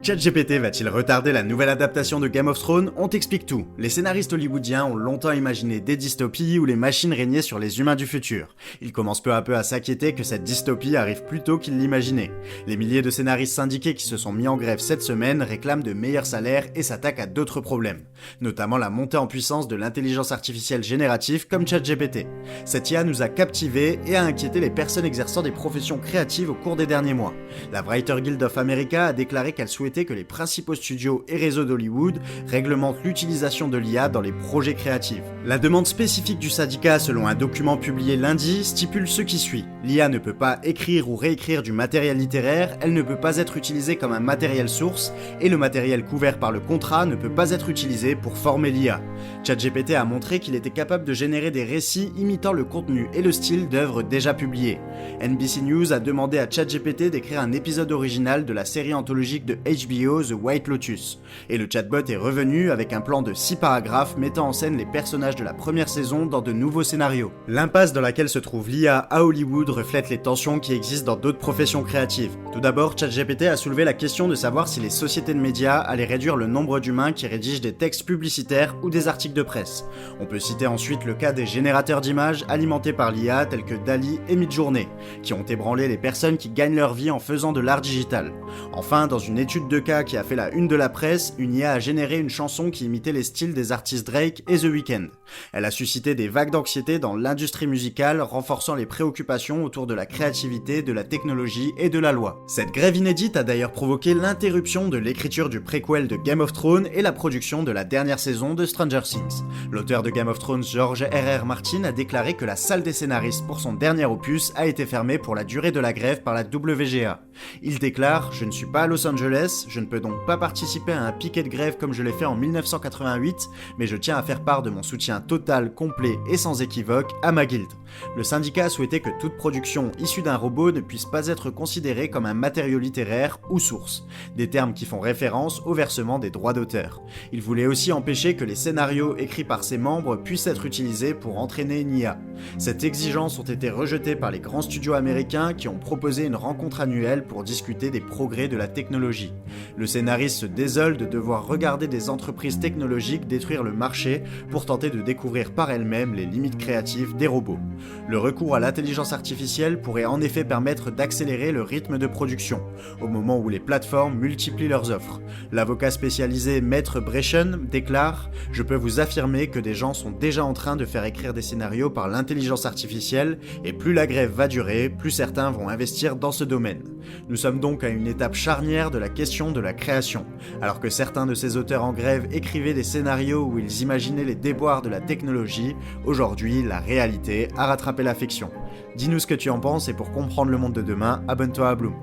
ChatGPT va-t-il retarder la nouvelle adaptation de Game of Thrones? On t'explique tout. Les scénaristes hollywoodiens ont longtemps imaginé des dystopies où les machines régnaient sur les humains du futur. Ils commencent peu à peu à s'inquiéter que cette dystopie arrive plus tôt qu'ils l'imaginaient. Les milliers de scénaristes syndiqués qui se sont mis en grève cette semaine réclament de meilleurs salaires et s'attaquent à d'autres problèmes, notamment la montée en puissance de l'intelligence artificielle générative comme ChatGPT. Cette IA nous a captivés et a inquiété les personnes exerçant des professions créatives au cours des derniers mois. La Writers Guild of America a déclaré qu'elle souhaitait que les principaux studios et réseaux d'Hollywood réglementent l'utilisation de l'IA dans les projets créatifs. La demande spécifique du syndicat, selon un document publié lundi, stipule ce qui suit. L'IA ne peut pas écrire ou réécrire du matériel littéraire, elle ne peut pas être utilisée comme un matériel source, et le matériel couvert par le contrat ne peut pas être utilisé pour former l'IA. ChatGPT a montré qu'il était capable de générer des récits imitant le contenu et le style d'œuvres déjà publiées. NBC News a demandé à ChatGPT d'écrire un épisode original de la série anthologique de HBO The White Lotus. Et le chatbot est revenu avec un plan de 6 paragraphes mettant en scène les personnages de la première saison dans de nouveaux scénarios. L'impasse dans laquelle se trouve l'IA à Hollywood reflète les tensions qui existent dans d'autres professions créatives. Tout d'abord, ChatGPT a soulevé la question de savoir si les sociétés de médias allaient réduire le nombre d'humains qui rédigent des textes publicitaires ou des articles de presse. On peut citer ensuite le cas des générateurs d'images alimentés par l'IA tels que DALL-E et Midjourney, qui ont ébranlé les personnes qui gagnent leur vie en faisant de l'art digital. Enfin, dans une étude de cas qui a fait la une de la presse, une IA a généré une chanson qui imitait les styles des artistes Drake et The Weeknd. Elle a suscité des vagues d'anxiété dans l'industrie musicale, renforçant les préoccupations autour de la créativité, de la technologie et de la loi. Cette grève inédite a d'ailleurs provoqué l'interruption de l'écriture du préquel de Game of Thrones et la production de la dernière saison de Stranger Things. L'auteur de Game of Thrones, George R.R. Martin, a déclaré que la salle des scénaristes pour son dernier opus a été fermée pour la durée de la grève par la WGA. Il déclare « Je ne suis pas à Los Angeles, je ne peux donc pas participer à un piquet de grève comme je l'ai fait en 1988, mais je tiens à faire part de mon soutien total, complet et sans équivoque à ma guilde. » Le syndicat a souhaité que toute production issue d'un robot ne puisse pas être considérée comme un matériau littéraire ou source, des termes qui font référence au versement des droits d'auteur. Il voulait aussi empêcher que les scénarios écrits par ses membres puissent être utilisés pour entraîner une IA. Cette exigence ont été rejetées par les grands studios américains qui ont proposé une rencontre annuelle pour discuter des progrès de la technologie. Le scénariste se désole de devoir regarder des entreprises technologiques détruire le marché pour tenter de découvrir par elles-mêmes les limites créatives des robots. Le recours à l'intelligence artificielle pourrait en effet permettre d'accélérer le rythme de production, au moment où les plateformes multiplient leurs offres. L'avocat spécialisé Maître Brechen déclare « Je peux vous affirmer que des gens sont déjà en train de faire écrire des scénarios par l'intelligence artificielle, et plus la grève va durer, plus certains vont investir dans ce domaine. Nous sommes donc à une étape charnière de la question de la création. Alors que certains de ces auteurs en grève écrivaient des scénarios où ils imaginaient les déboires de la technologie, aujourd'hui, la réalité a rattrapé la fiction. Dis-nous ce que tu en penses et pour comprendre le monde de demain, abonne-toi à Bloom.